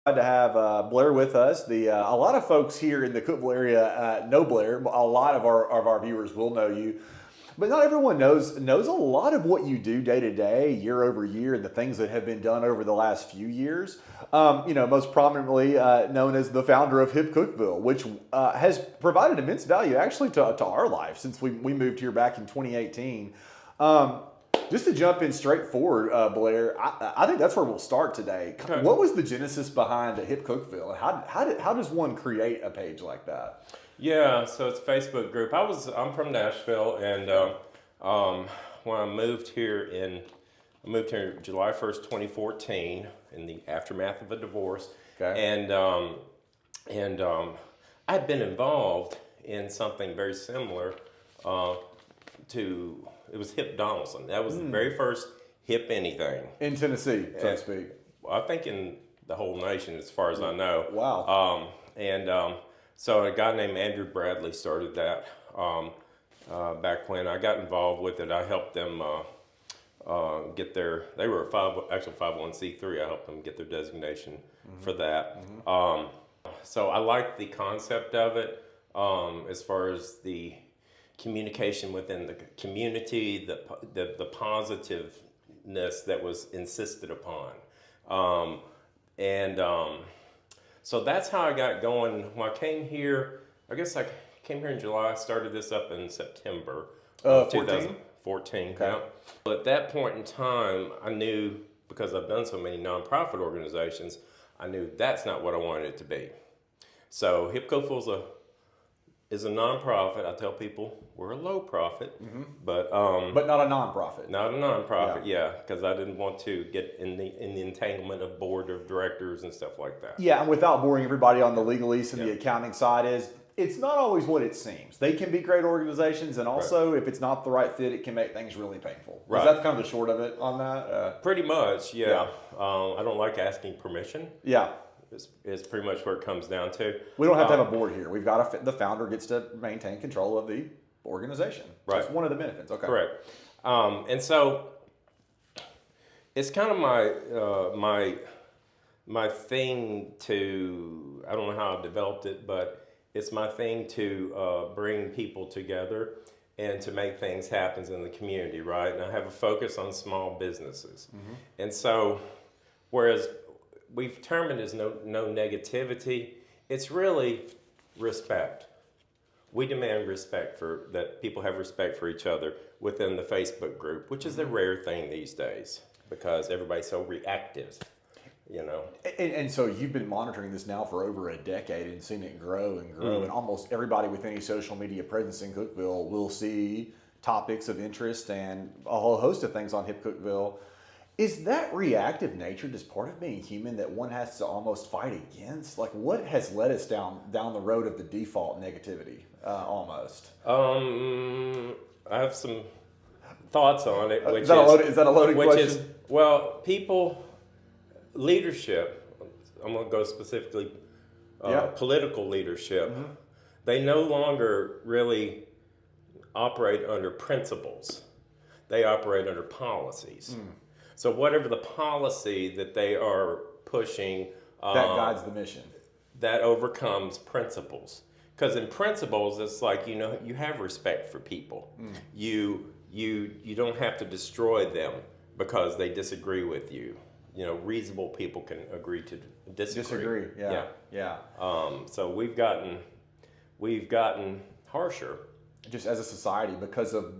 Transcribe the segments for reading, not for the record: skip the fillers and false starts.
Glad to have Blair with us. A lot of folks here in the Cookeville area know Blair. A lot of our viewers will know you, but not everyone knows a lot of what you do day to day, year over year, and the things that have been done over the last few years. Most prominently known as the founder of HIP Cookeville, which has provided immense value actually to our life since we moved here back in 2018. Just to jump in straight forward, Blair, I think that's where we'll start today. Okay. What was the genesis behind HIP Cookeville? How does one create a page like that? Yeah, so it's a Facebook group. I'm from Nashville, and when I moved here July 1st, 2014, in the aftermath of a divorce. Okay. And I'd been involved in something very similar to. It was Hip Donaldson. That was the very first Hip anything. In Tennessee, so to speak. I think in the whole nation, as far as I know. Wow. So a guy named Andrew Bradley started that back when I got involved with it. I helped them get they were actual 501c3. I helped them get their designation for that. So I liked the concept of it as far as the communication within the community, the positiveness that was insisted upon. So that's how I got going. When I came here, I guess I came here in July. I started this up in September of 2014. Okay. Yeah. But at that point in time, I knew, because I've done so many nonprofit organizations, I knew that's not what I wanted it to be. So HIP Cookeville is a nonprofit. I tell people we're a low profit, but not a nonprofit. Not a nonprofit, yeah, because I didn't want to get in the entanglement of board of directors and stuff like that. Yeah, and without boring everybody on the legalese and the accounting side, it's not always what it seems. They can be great organizations, and also if it's not the right fit, it can make things really painful. Right. Is that kind of the short of it on that? Pretty much, yeah. I don't like asking permission. Yeah. Is pretty much where it comes down to. We don't have to have a board here. We've got the founder gets to maintain control of the organization. Right. That's one of the benefits. Okay. Correct. And so it's kind of my thing to, I don't know how I developed it, but it's my thing to bring people together and to make things happen in the community, right? And I have a focus on small businesses. And so, whereas we've termed it as no negativity, it's really respect. We demand respect that people have respect for each other within the Facebook group, which is a rare thing these days because everybody's so reactive, you know. And so you've been monitoring this now for over a decade and seen it grow and grow, and almost everybody with any social media presence in Cookeville will see topics of interest and a whole host of things on HIP Cookeville. Is that reactive nature just part of being human that one has to almost fight against? Like, what has led us down the road of the default negativity, almost? I have some thoughts on it. Is that a loaded question? Leadership, I'm going to go specifically political leadership, they no longer really operate under principles. They operate under policies. So whatever the policy that they are pushing, that guides the mission. That overcomes principles. Because in principles, it's like, you know, you have respect for people. You don't have to destroy them because they disagree with you. You know, reasonable people can agree to disagree. Yeah. So we've gotten harsher. Just as a society, because of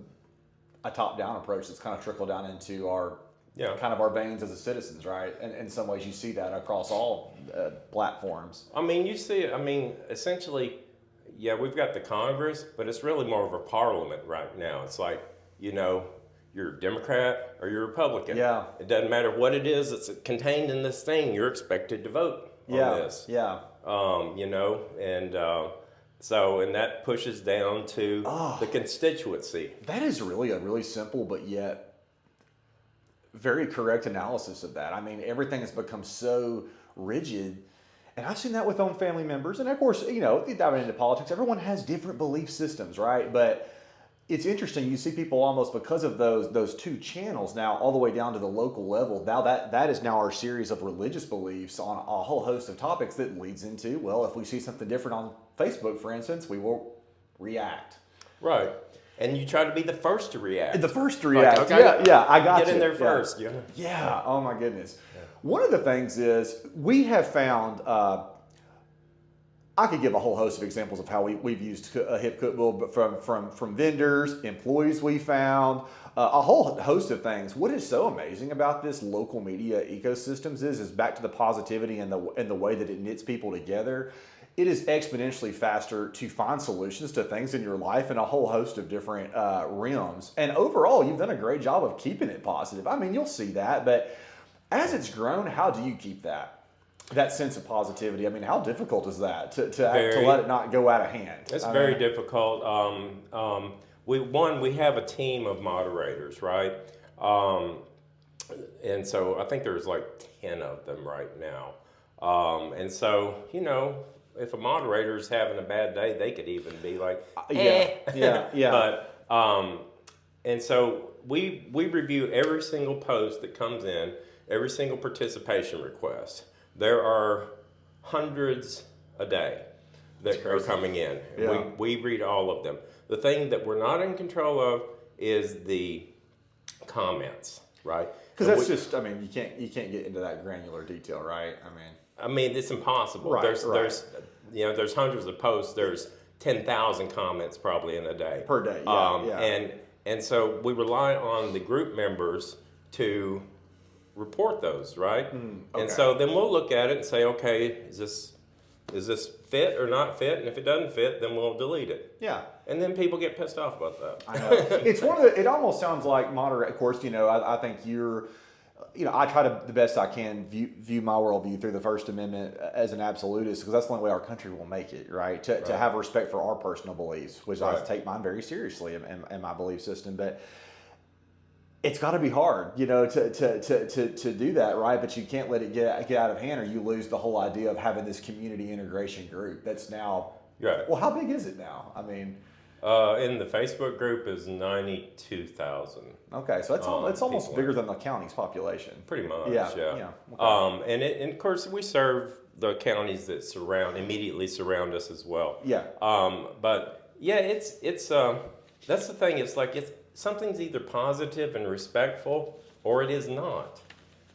a top-down approach that's kind of trickled down into our kind of our veins as citizens, right? And in some ways you see that across all platforms. I mean, you see it. I mean, essentially, yeah, we've got the Congress, but it's really more of a parliament right now. It's like, you know, you're a Democrat or you're a Republican. Yeah. It doesn't matter what it is that's contained in this thing, you're expected to vote on this. Yeah. You know, and and that pushes down to the constituency. That is really a really simple but yet very correct analysis of that. I mean, everything has become so rigid, and I've seen that with own family members. And of course, you know, diving into politics, everyone has different belief systems, right? But It's interesting. You see people almost because of those two channels now, all the way down to the local level. Now that is now our series of religious beliefs on a whole host of topics that leads into, well, if we see something different on Facebook, for instance, we will react. Right. And you try to be the first to react. The first to react. Like, okay, yeah, I got get you. in there first. Yeah. Yeah. Oh my goodness. Yeah. One of the things is we have found. I could give a whole host of examples of how we've used HIP Cookeville, but from vendors, employees we found, a whole host of things. What is so amazing about this local media ecosystems is back to the positivity and the way that it knits people together. It is exponentially faster to find solutions to things in your life in a whole host of different realms. And overall, you've done a great job of keeping it positive. I mean, you'll see that, but as it's grown, how do you keep that sense of positivity? I mean, how difficult is that to let it not go out of hand? It's very difficult. We have a team of moderators, right? And so I think there's like 10 of them right now. And so, if a moderator's having a bad day, they could even be like, yeah. But, and so we review every single post that comes in, every single participation request. There are hundreds a day that are coming in. Yeah. We read all of them. The thing that we're not in control of is the comments, right? Because that's just, I mean, you can't get into that granular detail, right? I mean, it's impossible. Right, There's hundreds of posts. There's 10,000 comments probably in a day. Per day, yeah. And so we rely on the group members to report those, right? Okay. And so then we'll look at it and say, okay, is this fit or not fit? And if it doesn't fit, then we'll delete it. Yeah. And then people get pissed off about that. I know. It's it almost sounds like moderate. Of course, I think you're, I try to the best I can view my worldview through the First Amendment as an absolutist, because that's the only way our country will make it, right? To have respect for our personal beliefs, which I take mine very seriously in my belief system, but it's got to be hard, to do that, right? But you can't let it get out of hand, or you lose the whole idea of having this community integration group that's now. Right. Well, how big is it now? I mean, in the Facebook group is 92,000. Okay, so it's almost bigger than the county's population. Pretty much. Yeah. Okay. And of course we serve the counties that immediately surround us as well. Yeah. But yeah, it's that's the thing. It's like something's either positive and respectful, or it is not.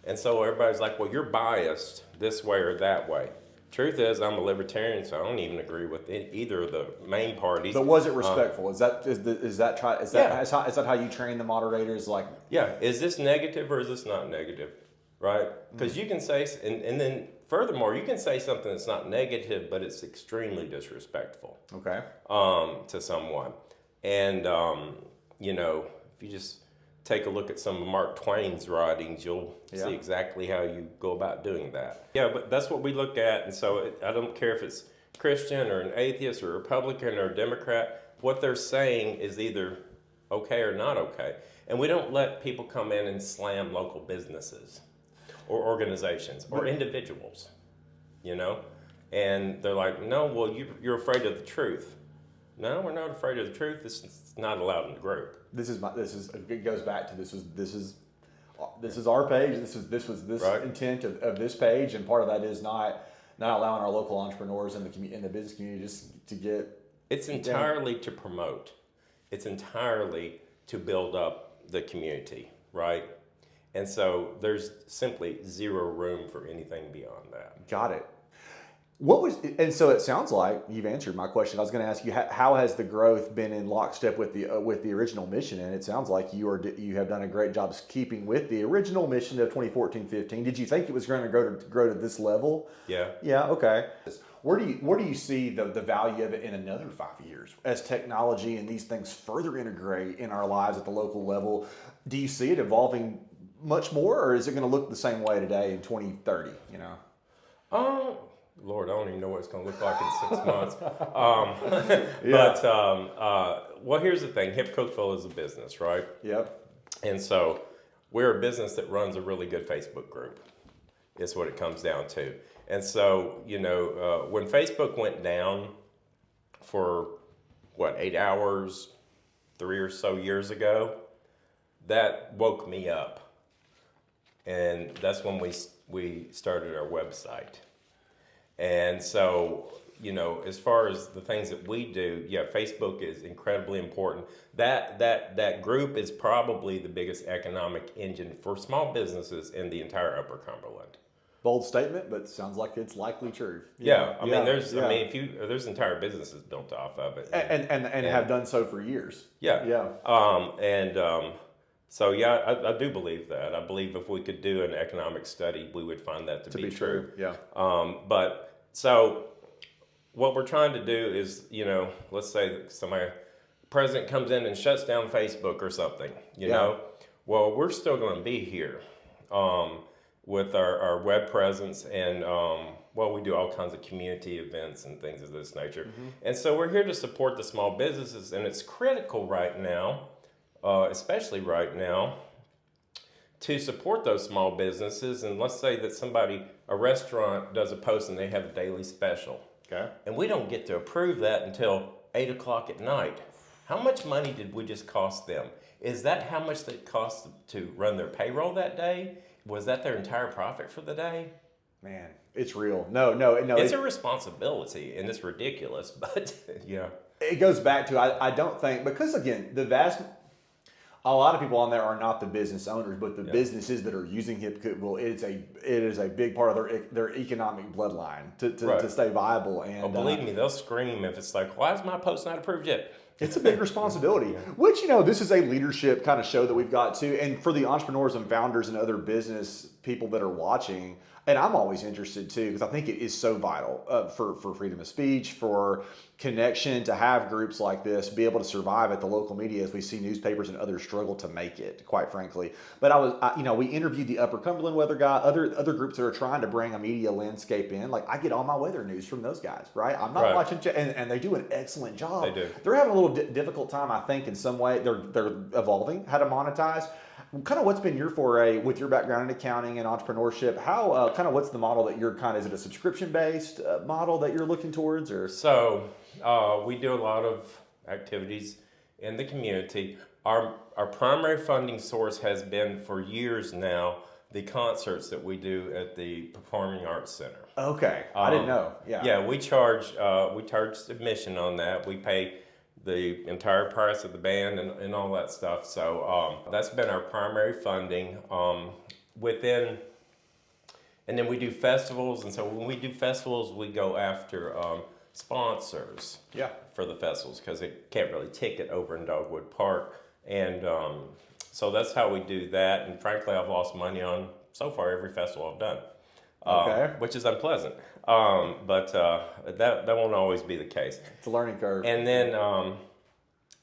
And so everybody's like, well, you're biased this way or that way. Truth is, I'm a libertarian, so I don't even agree with either of the main parties. But was it respectful? Is that how you train the moderators? Like, yeah, is this negative or is this not negative, right? Because you can say, and then furthermore, you can say something that's not negative, but it's extremely disrespectful. Okay. To someone, and if you just take a look at some of Mark Twain's writings, you'll see exactly how you go about doing that. Yeah, but that's what we look at, and so I don't care if it's Christian or an atheist or a Republican or a Democrat. What they're saying is either okay or not okay. And we don't let people come in and slam local businesses or organizations or individuals, And they're like, no, well, you're afraid of the truth. No, we're not afraid of the truth. This is not allowed in the group. It goes back to this is our page. This was intent of this page, and part of that is not allowing our local entrepreneurs in the business community just to get. It's entirely to promote. It's entirely to build up the community, right? And so there's simply zero room for anything beyond that. Got it. And so it sounds like you've answered my question. I was going to ask you, how has the growth been in lockstep with the original mission? And it sounds like you have done a great job keeping with the original mission of 2014-15. Did you think it was going to grow to this level? Yeah. Yeah. Okay. Where do you see the value of it in another 5 years as technology and these things further integrate in our lives at the local level? Do you see it evolving much more, or is it going to look the same way today in 2030? Lord, I don't even know what it's going to look like in 6 months. But here's the thing. HIP Cookeville is a business, right? Yep. And so we're a business that runs a really good Facebook group. Is what it comes down to. And so, when Facebook went down for 8 hours, 3 or so years ago, that woke me up. And that's when we started our website. And so, you know, as far as the things that we do, yeah, Facebook is incredibly important. That group is probably the biggest economic engine for small businesses in the entire Upper Cumberland. Bold statement, but sounds like it's likely true. Yeah, I mean, there's entire businesses built off of it, and have done so for years. Yeah. So yeah, I do believe that. I believe if we could do an economic study, we would find that to be true. Yeah. But so what we're trying to do is, you know, let's say that president comes in and shuts down Facebook or something, you know, well, we're still going to be here with our web presence and, well, we do all kinds of community events and things of this nature. Mm-hmm. And so we're here to support the small businesses, and it's critical right now, especially right now, to support those small businesses. And let's say that a restaurant does a post and they have a daily special. Okay. And we don't get to approve that until 8 o'clock at night. How much money did we just cost them? Is that how much it cost to run their payroll that day? Was that their entire profit for the day? Man, it's real. No. It's a responsibility, and it's ridiculous, but yeah. It goes back to, I don't think, because again, a lot of people on there are not the business owners, but the businesses that are using HIP Cookeville, it is a big part of their economic bloodline to stay viable. And well, believe me, they'll scream if it's like, why is my post not approved yet? It's a big responsibility, which, you know, this is a leadership kind of show that we've got too. And for the entrepreneurs and founders and other business people that are watching, and I'm always interested too, because I think it is so vital for freedom of speech, for connection, to have groups like this be able to survive at the local media as we see newspapers and others struggle to make it, quite frankly. But we interviewed the Upper Cumberland weather guy, other groups that are trying to bring a media landscape in. Like, I get all my weather news from those guys, right? I'm not watching, and they do an excellent job. They do. They're having a little difficult time, I think, in some way. They're evolving how to monetize. Kind of what's been your foray with your background in accounting and entrepreneurship? How what's the model that you're is it a subscription based model that you're looking towards, or? So we do a lot of activities in the community. Our primary funding source has been for years now the concerts that we do at the Performing Arts Center. Okay, I didn't know. Yeah, we charge admission on that. We pay the entire price of the band and all that stuff. So that's been our primary funding. And then we do festivals, and so when we do festivals, we go after sponsors for the festivals, because they can't really ticket over in Dogwood Park. And so that's how we do that. And frankly, I've lost money on, so far, every festival I've done. Which is unpleasant. But that won't always be the case. It's a learning curve. And then,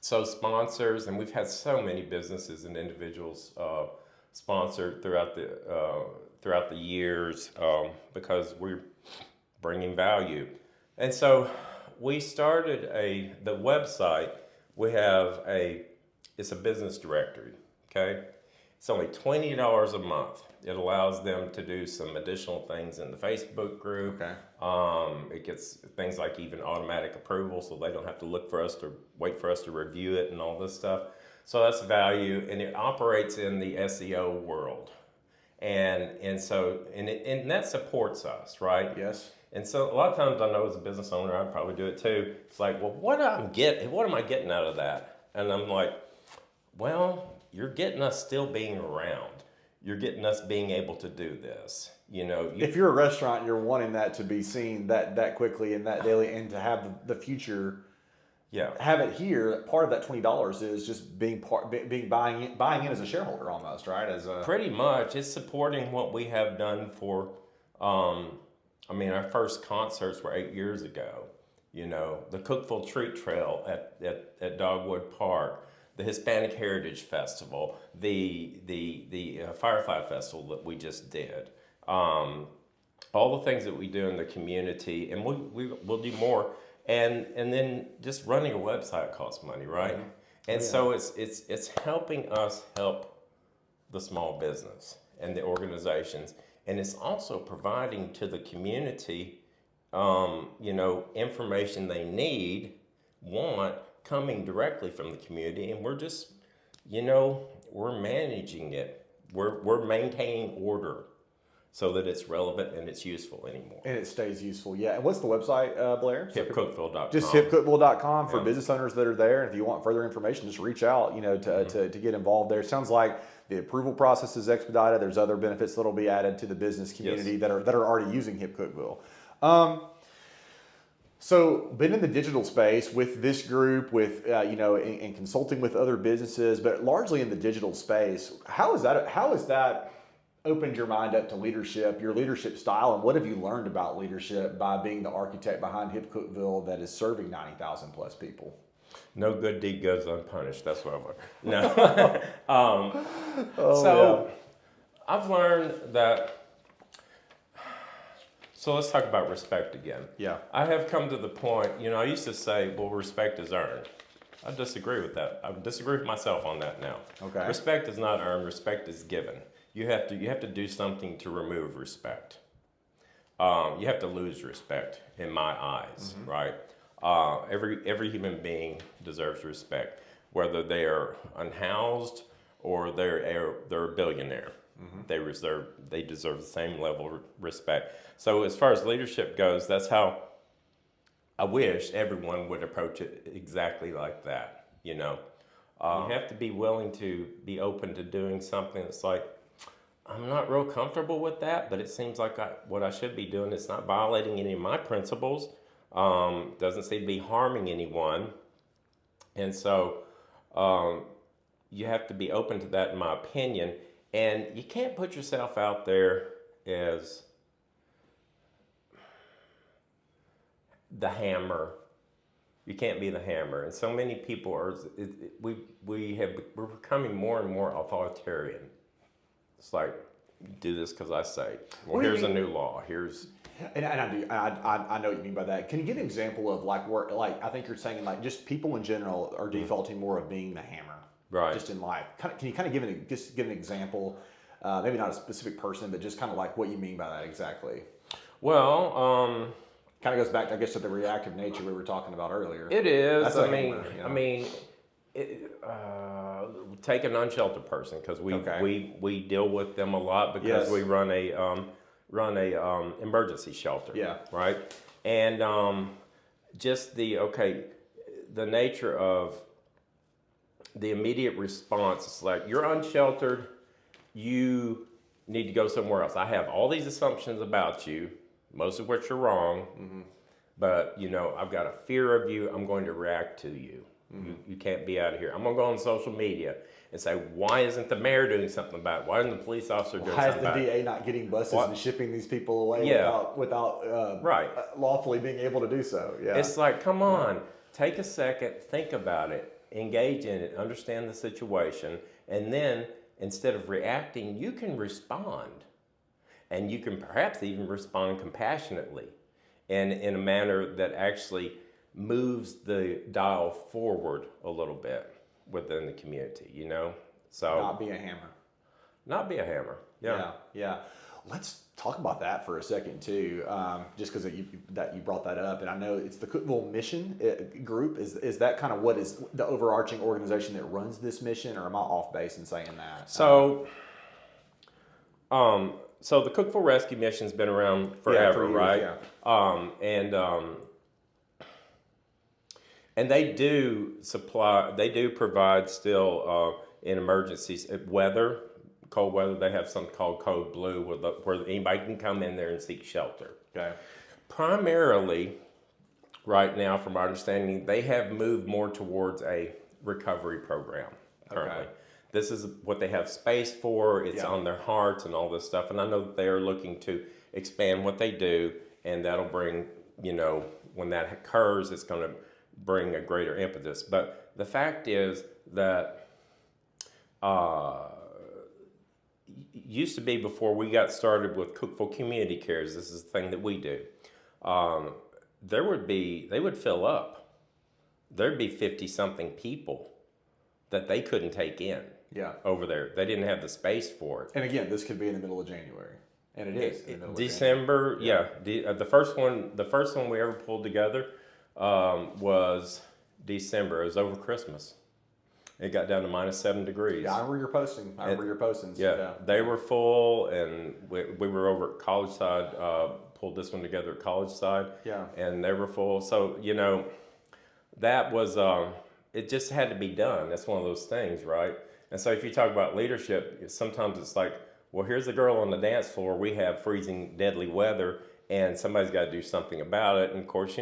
so sponsors, and we've had so many businesses and individuals sponsored throughout the years because we're bringing value. And so we started the website. We have it's a business directory, okay? It's only $20 a month. It allows them to do some additional things in the Facebook group. Okay. It gets things like even automatic approval, so they don't have to wait for us to review it and all this stuff. So that's value, and it operates in the SEO world. And that supports us, right? Yes. And so a lot of times, I know as a business owner, I'd probably do it too. It's like, well, what am I getting out of that? And I'm like, well, you're getting us still being around. You're getting us being able to do this. You know, if you're a restaurant, you're wanting that to be seen that quickly and that daily, and to have the future. Yeah. Have it here. Part of that $20 is just buying in as a shareholder almost, right? Pretty much, it's supporting what we have done for. Our first concerts were 8 years ago. You know, the Cookeville Treat Trail at Dogwood Park, the Hispanic Heritage Festival, the Firefly Festival that we just did. All the things that we do in the community, and we'll do more. And then just running a website costs money, right? Mm-hmm. And so it's helping us help the small business and the organizations, and it's also providing to the community, information they need, want, coming directly from the community, and we're just, we're managing it. We're maintaining order so that it's relevant and it's useful anymore. And it stays useful, yeah. And what's the website, Blair? HIPCookeville.com. Just HIPCookeville.com for business owners that are there. And if you want further information, just reach out, to get involved there. It sounds like the approval process is expedited. There's other benefits that'll be added to the business community that are already using HIP Cookeville. So, been in the digital space with this group, with and consulting with other businesses, but largely in the digital space. How is that opened your mind up to leadership, your leadership style, and what have you learned about leadership by being the architect behind HIP Cookeville that is serving 90,000 plus people? No good deed goes unpunished. That's what I've learned. No. I've learned that. So let's talk about respect again. Yeah. I have come to the point, I used to say, well, respect is earned. I disagree with that. I disagree with myself on that now. Okay. Respect is not earned, respect is given. You have to do something to remove respect. You have to lose respect in my eyes, right? Every human being deserves respect, whether they are unhoused or they're a billionaire. They deserve the same level of respect. So as far as leadership goes, that's how I wish everyone would approach it exactly like that. You have to be willing to be open to doing something that's like, I'm not real comfortable with that, but it seems like what I should be doing. It's not violating any of my principles. Doesn't seem to be harming anyone. And so you have to be open to that, in my opinion. And you can't put yourself out there as the hammer. You can't be the hammer. And so many people we're becoming more and more authoritarian. It's like, do this because I say. Well, here's a new law. And I know what you mean by that. Can you give an example of where I think you're saying just people in general are defaulting more of being the hammer, right? Just in life. Can you kind of give an example? Maybe not a specific person, but just kind of what you mean by that exactly. Well, kind of goes back, I guess, to the reactive nature we were talking about earlier. It is. That's take an unsheltered person, because we deal with them a lot because we run a emergency shelter. Yeah. Right. And just the nature of the immediate response is like, you're unsheltered, you need to go somewhere else. I have all these assumptions about you, most of which are wrong, but I've got a fear of you. I'm going to react to you. You can't be out of here. I'm going to go on social media and say, why isn't the mayor doing something about it? Why isn't the police officer doing something about it? Why is the DA not getting buses and shipping these people away without lawfully being able to do so? Yeah. It's like, come on, take a second, think about it, engage in it, understand the situation, and then instead of reacting, you can respond. And you can perhaps even respond compassionately and in a manner that actually moves the dial forward a little bit within the community, So not be a hammer. Not be a hammer. Yeah. Yeah. Let's talk about that for a second too, just because you brought that up, and I know it's the Cookeville Mission group. Is that kind of what is the overarching organization that runs this mission, or am I off base in saying that? So the Cookeville Rescue Mission's been around forever, right? Yeah. And they do provide still in emergencies, cold weather. They have something called Code Blue, where anybody can come in there and seek shelter. Okay. Primarily, right now, from our understanding, they have moved more towards a recovery program currently. Okay. This is what they have space for. It's on their hearts and all this stuff. And I know that they are looking to expand what they do, and that'll bring, when that occurs, it's going to bring a greater impetus. But the fact is that used to be, before we got started with Cookeville Community Cares, this is the thing that we do, they would fill up. There'd be 50-something people that they couldn't take in. Yeah. Over there. They didn't have the space for it. And again, this could be in the middle of January. And it is in the middle of December, January. The first one we ever pulled together was December. It was over Christmas. It got down to -7 degrees. Yeah, I remember your posting. I remember your postings. Yeah, they were full, and we were over at College Side, pulled this one together at College Side. Yeah. And they were full. So, that was, it just had to be done. That's one of those things, right? And so if you talk about leadership, sometimes it's like, well, here's a girl on the dance floor. We have freezing, deadly weather, and somebody's got to do something about it. And of course,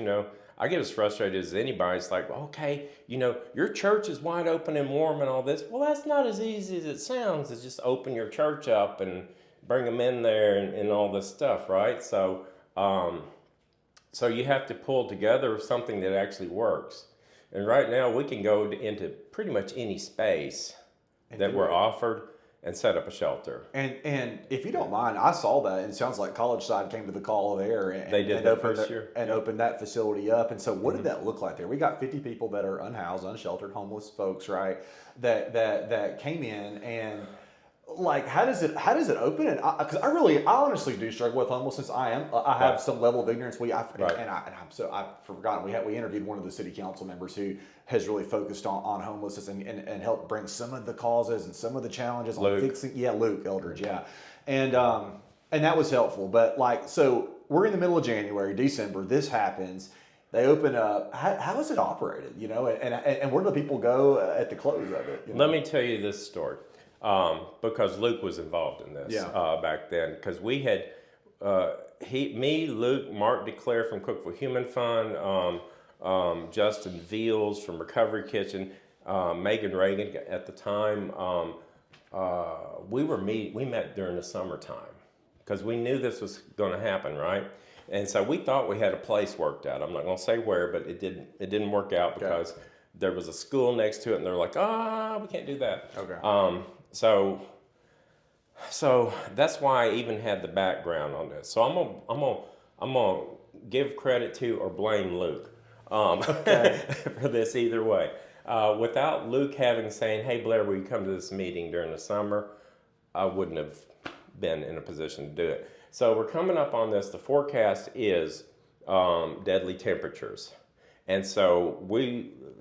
I get as frustrated as anybody. It's like, okay, your church is wide open and warm and all this. Well, that's not as easy as it sounds. It's just open your church up and bring them in there and all this stuff, right? So, so you have to pull together something that actually works. And right now we can go into pretty much any space that we're offered and set up a shelter. And if you don't mind, I saw that, and it sounds like College Side came to the call there, and they did that first year and opened that facility up. And so, what did that look like there? We got 50 people that are unhoused, unsheltered, homeless folks, right? That came in, and like, how does it open? And because I honestly do struggle with homelessness. I have some level of ignorance. I've forgotten. We interviewed one of the city council members who has really focused on homelessness and helped bring some of the causes and some of the challenges on fixing. Yeah, Luke Eldridge. Yeah, and that was helpful. But so we're in the middle of January, December. This happens. They open up. How is it operated? And where do people go at the close of it? Let me tell you this story. Because Luke was involved in this back then. Because we had me, Luke, Mark DeClaire from Cookeville Human Fund, Justin Veals from Recovery Kitchen, Megan Reagan at the time. We met during the summertime because we knew this was going to happen, right? And so we thought we had a place worked out. I'm not going to say where, but it didn't work out because there was a school next to it, and they're like, we can't do that. Okay. So that's why I even had the background on this. So I'm gonna give credit to or blame Luke for this either way. Without Luke saying, "Hey Blair, will you come to this meeting during the summer?" I wouldn't have been in a position to do it. So we're coming up on this. The forecast is deadly temperatures, and so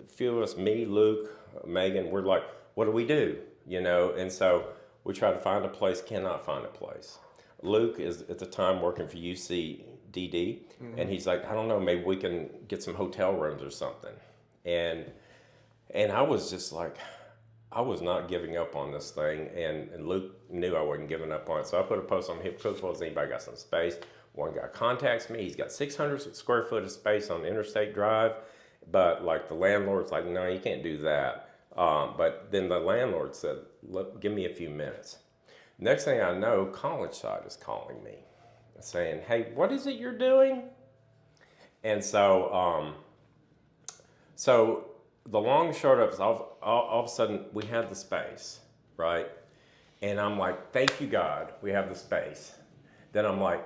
few of us, me, Luke, Megan, we're like, what do we do? And so we try to find a place, cannot find a place. Luke is at the time working for UCDD, and he's like, I don't know, maybe we can get some hotel rooms or something. And I was just like, I was not giving up on this thing, and Luke knew I wasn't giving up on it. So I put a post on HIP Cookeville, has anybody got some space? One guy contacts me, he's got 600 square foot of space on Interstate Drive, but the landlord's like, no, you can't do that. But then the landlord said, give me a few minutes. Next thing I know, College Side is calling me saying, hey, what is it you're doing? And so, so the long and short of it is all of a sudden we have the space, right? And I'm like, thank you, God, we have the space. Then I'm like,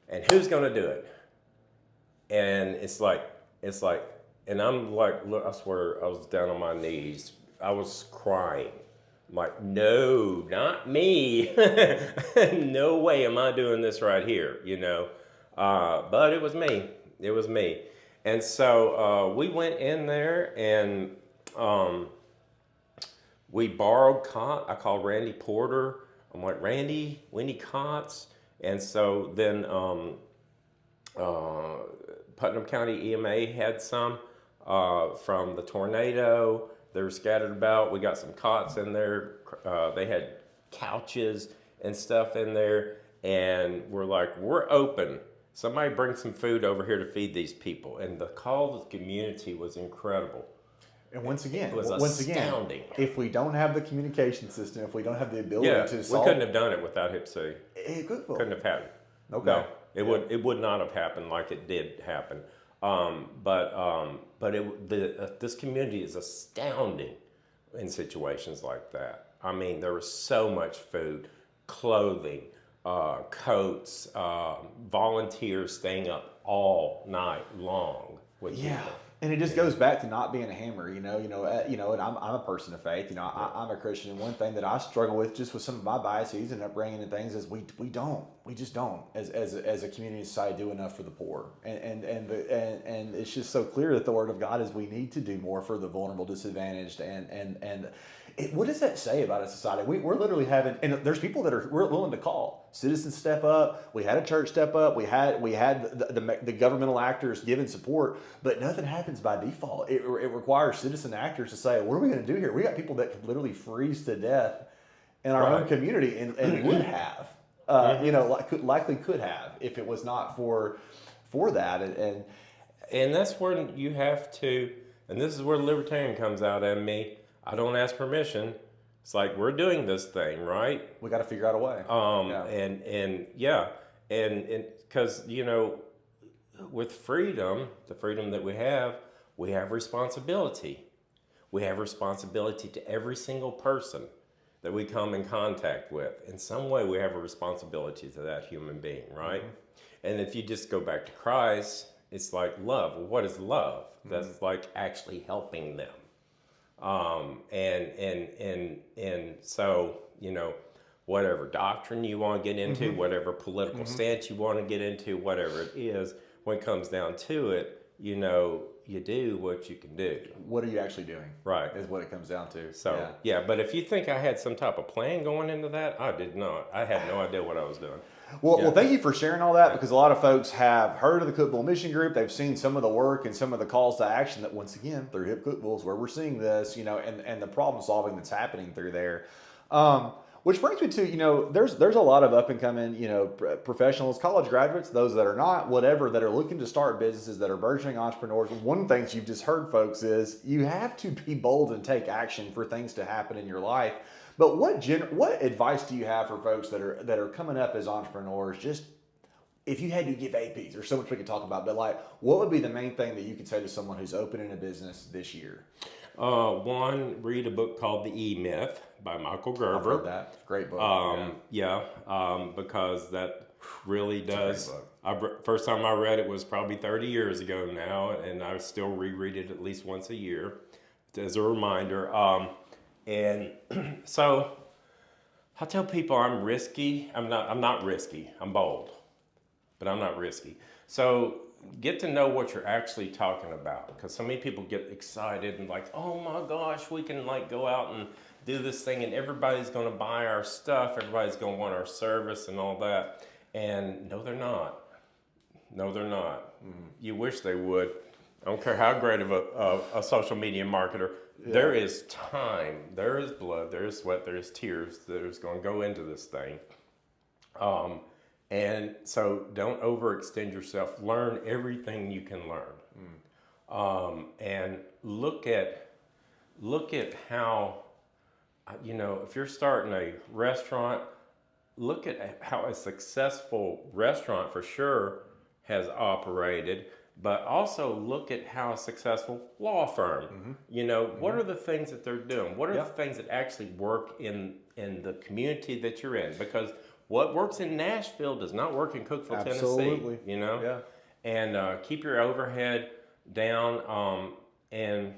and who's going to do it? And it's like, and I'm like, look, I swear I was down on my knees. I was crying. I'm like, no, not me. No way am I doing this right here, But it was me. It was me. And so we went in there and we borrowed cot. I called Randy Porter. I'm like, Randy, we need cots. And so then Putnam County EMA had some from the tornado. They were scattered about. We got some cots in there. They had couches and stuff in there. And we're like, we're open. Somebody bring some food over here to feed these people. And the call to the community was incredible. And once again, it was astounding. If we don't have the communication system, if we don't have the ability to solve... we couldn't have done it without HIP-C. Couldn't have happened. Okay. No, it would not have happened like it did happen. But this community is astounding in situations like that. I mean, there was so much food, clothing, coats, volunteers staying up all night long with people. And it just goes back to not being a hammer, and I'm a person of faith, I'm a Christian, and one thing that I struggle with just with some of my biases and upbringing and things is we don't we just don't, as a community society, do enough for the poor, and it's just so clear that the Word of God is we need to do more for the vulnerable, disadvantaged, what does that say about a society? We're literally having, and there's people that we're willing to call citizens step up. We had a church step up. We had the governmental actors giving support, but nothing happens by default. It requires citizen actors to say, what are we going to do here? We got people that could literally freeze to death in our own community, and would have. Likely could have if it was not for that, and that's where you have to, and this is where the libertarian comes out at me. I don't ask permission. It's like, we're doing this thing, right? We got to figure out a way. And because with freedom, the freedom that we have responsibility. We have responsibility to every single person that we come in contact with. In some way, we have a responsibility to that human being, right? Mm-hmm. And if you just go back to Christ, it's like love. Well, what is love? Mm-hmm. That's like actually helping them. And so, whatever doctrine you want to get into, whatever political stance you want to get into, whatever it is, when it comes down to it, you do what you can do. What are you actually doing? Right. Is what it comes down to. So, yeah, but if you think I had some type of plan going into that, I did not. I had no idea what I was doing. Well, thank you for sharing all that, because a lot of folks have heard of the Cookeville Mission Group. They've seen some of the work and some of the calls to action that, once again, through HIP Cookeville is where we're seeing this, and the problem solving that's happening through there. Which brings me to, there's a lot of up and coming, professionals, college graduates, those that are not, whatever, that are looking to start businesses, that are burgeoning entrepreneurs. One of the things you've just heard, folks, is you have to be bold and take action for things to happen in your life. But what advice do you have for folks that are coming up as entrepreneurs? Just if you had to give APs, there's so much we could talk about, but what would be the main thing that you could say to someone who's opening a business this year? One, read a book called The E-Myth by Michael Gerber. I've heard that. Great book. Because that really does. First time I read it was probably 30 years ago now, and I still reread it at least once a year as a reminder. And so I tell people I'm risky. I'm not risky. I'm bold, but I'm not risky. So get to know what you're actually talking about, because so many people get excited and like, oh my gosh, we can go out and do this thing and everybody's going to buy our stuff. Everybody's going to want our service and all that. And no, they're not. No, they're not. Mm-hmm. You wish they would. I don't care how great of a social media marketer. Yeah. There is time, there is blood, there is sweat, there is tears that is going to go into this thing. And so don't overextend yourself. Learn everything you can learn. And look at how, if you're starting a restaurant, look at how a successful restaurant for sure has operated. But also look at how a successful law firm, what are the things that they're doing? What are the things that actually work in the community that you're in? Because what works in Nashville does not work in Cookeville, Absolutely. Tennessee, Yeah. And keep your overhead down. And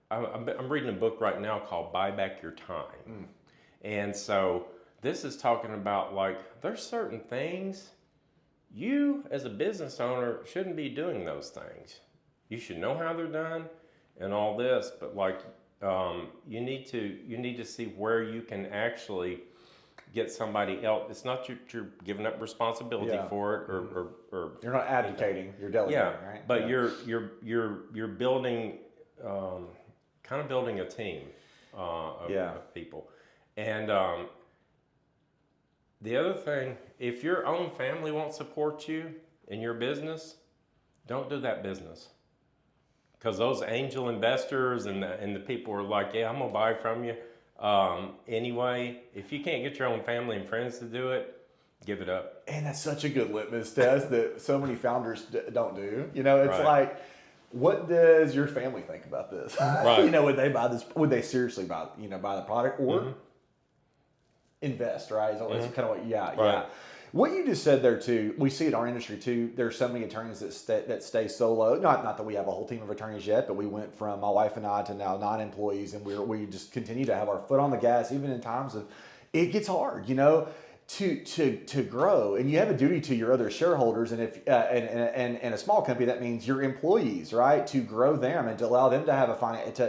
I'm reading a book right now called Buy Back Your Time. And so this is talking about there's certain things you, as a business owner, shouldn't be doing those things. You should know how they're done and all this, but you need to see where you can actually get somebody else. It's not you're giving up responsibility for it, or you're not advocating. You're delegating, right? But you're building, kind of building a team of people, and. The other thing, if your own family won't support you in your business, don't do that business. Because those angel investors and the people are like, yeah, I'm going to buy from you. Anyway, if you can't get your own family and friends to do it, give it up. And that's such a good litmus test that so many founders don't do. It's what does your family think about this? Right. Would they buy this? Would they seriously buy the product or invest, right? It's kind of yeah. What you just said there too, we see it in our industry too. There's so many attorneys that stay solo. Not that we have a whole team of attorneys yet, but we went from my wife and I to now 9 employees, and we just continue to have our foot on the gas, even in times of it gets hard. to grow, and you have a duty to your other shareholders, and if and a small company, that means your employees, right, to grow them and to allow them to have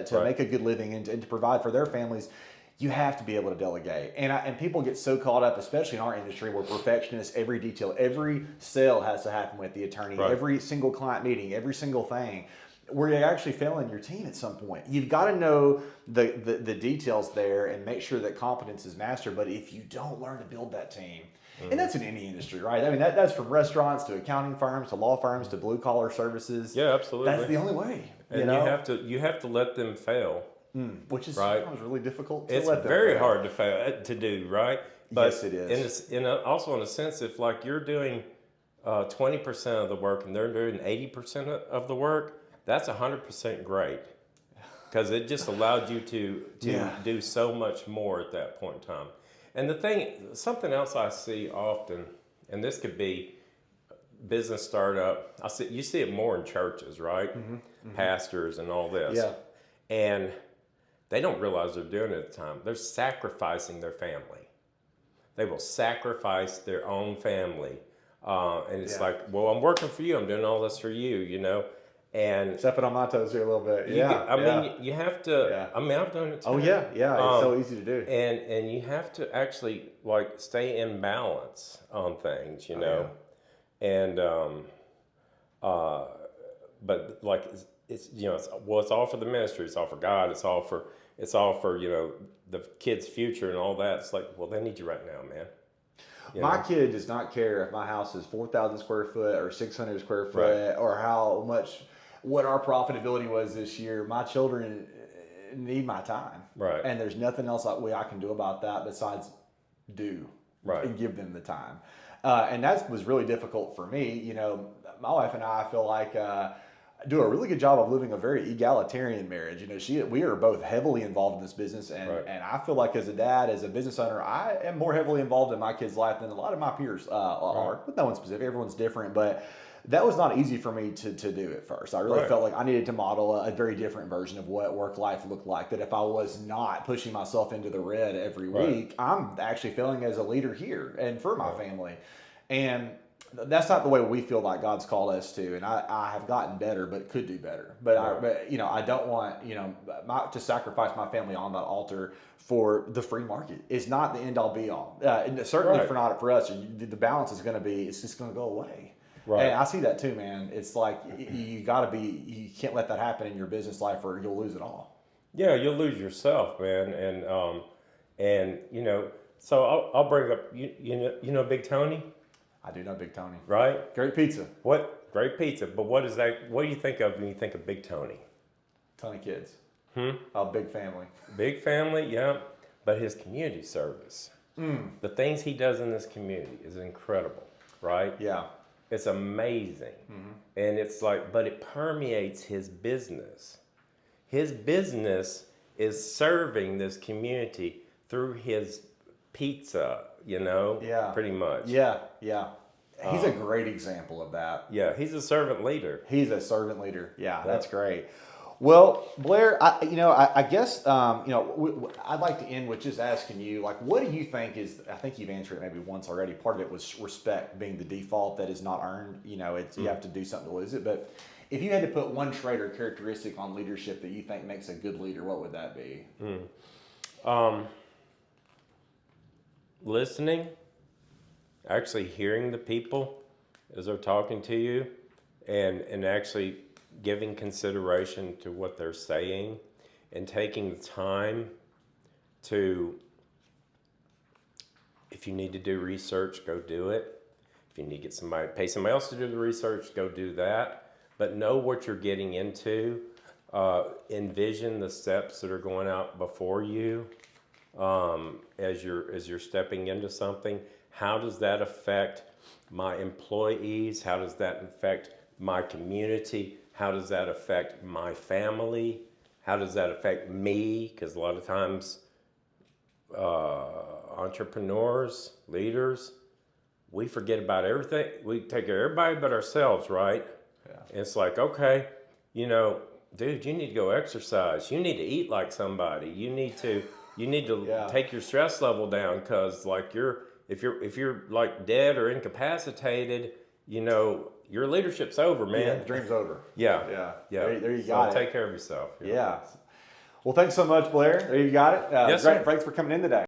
to make a good living and to provide for their families. You have to be able to delegate, and people get so caught up, especially in our industry, where perfectionists, every detail, every sale has to happen with the attorney, every single client meeting, every single thing, where you're actually failing your team at some point. You've got to know the details there and make sure that competence is mastered. But if you don't learn to build that team, and that's in any industry, right? I mean, that's from restaurants to accounting firms to law firms to blue collar services. Yeah, absolutely. That's the only way. And you have to let them fail. Which is sometimes really difficult to it's let them very fail. hard to do, right? But yes, it is. And also in a sense, if like you're doing 20% of the work and they're doing 80% of the work, that's 100% great, because it just allowed you to do so much more at that point in time. And something else I see often, and this could be business startup. You see it more in churches, right? Pastors and all this. Yeah. And they don't realize they're doing it at the time. They're sacrificing their family. They will sacrifice their own family. And it's like, well, I'm working for you. I'm doing all this for you, you know. And stepping on my toes here a little bit. I mean, you have to. Yeah. I mean, I've done it too. Oh yeah. It's so easy to do. And you have to actually like stay in balance on things, you know. And but like it's all for the ministry. It's all for God. It's all for the kids' future and all that. It's like, well, they need you right now, man. My kid does not care if my house is 4,000 square foot or 600 square foot or what our profitability was this year. My children need my time. Right. And there's nothing else I can do about that besides and give them the time. And that was really difficult for me. You know, my wife and I feel like do a really good job of living a very egalitarian marriage. You know, we are both heavily involved in this business, and I feel like as a dad, as a business owner, I am more heavily involved in my kids' life than a lot of my peers are. But no one's specific, everyone's different. But that was not easy for me to do at first. I really felt like I needed to model a very different version of what work life looked like. That if I was not pushing myself into the red every week, I'm actually failing as a leader here and for my family. And that's not the way we feel like God's called us to, and I have gotten better, but could do better. But I don't want to sacrifice my family on that altar for the free market. It's not the end all be all. And certainly for us, the balance is going to be. It's just going to go away. Right. And I see that too, man. It's like you can't let that happen in your business life, or you'll lose it all. Yeah, you'll lose yourself, man. And so I'll bring up you know Big Tony. I do know Big Tony. Right? Great pizza. Great pizza. But what do you think of when you think of Big Tony? Ton of kids. A big family. Big family, yeah. But his community service. The things he does in this community is incredible, right? Yeah. It's amazing. And it's like, but it permeates his business. His business is serving this community through his pizza, pretty much. Yeah. He's a great example of that. Yeah, he's a servant leader. He's a servant leader. Yeah, that's great. Well, Blair, I guess I'd like to end with just asking you, like, what do you think is? I think you've answered it maybe once already. Part of it was respect being the default that is not earned. You have to do something to lose it. But if you had to put one trait or characteristic on leadership that you think makes a good leader, what would that be? Listening, actually hearing the people as they're talking to you, and actually giving consideration to what they're saying, and taking the time to, if you need to do research, go do it. If you need to pay somebody else to do the research, go do that. But know what you're getting into. Envision the steps that are going out before you. As you're stepping into something, how does that affect my employees? How does that affect my community? How does that affect my family? How does that affect me? Because a lot of times, entrepreneurs, leaders, we forget about everything. We take care of everybody but ourselves, right? Yeah. And it's like, okay, dude, you need to go exercise. You need to eat like somebody. You need to take your stress level down, because if you're like dead or incapacitated, your leadership's over, man. Yeah, the dream's over. Yeah. Yeah. Yeah. There you So got it. take care of yourself. Yeah. Well, thanks so much, Blair. There you got it. Yes, Great. sir. Thanks for coming in today.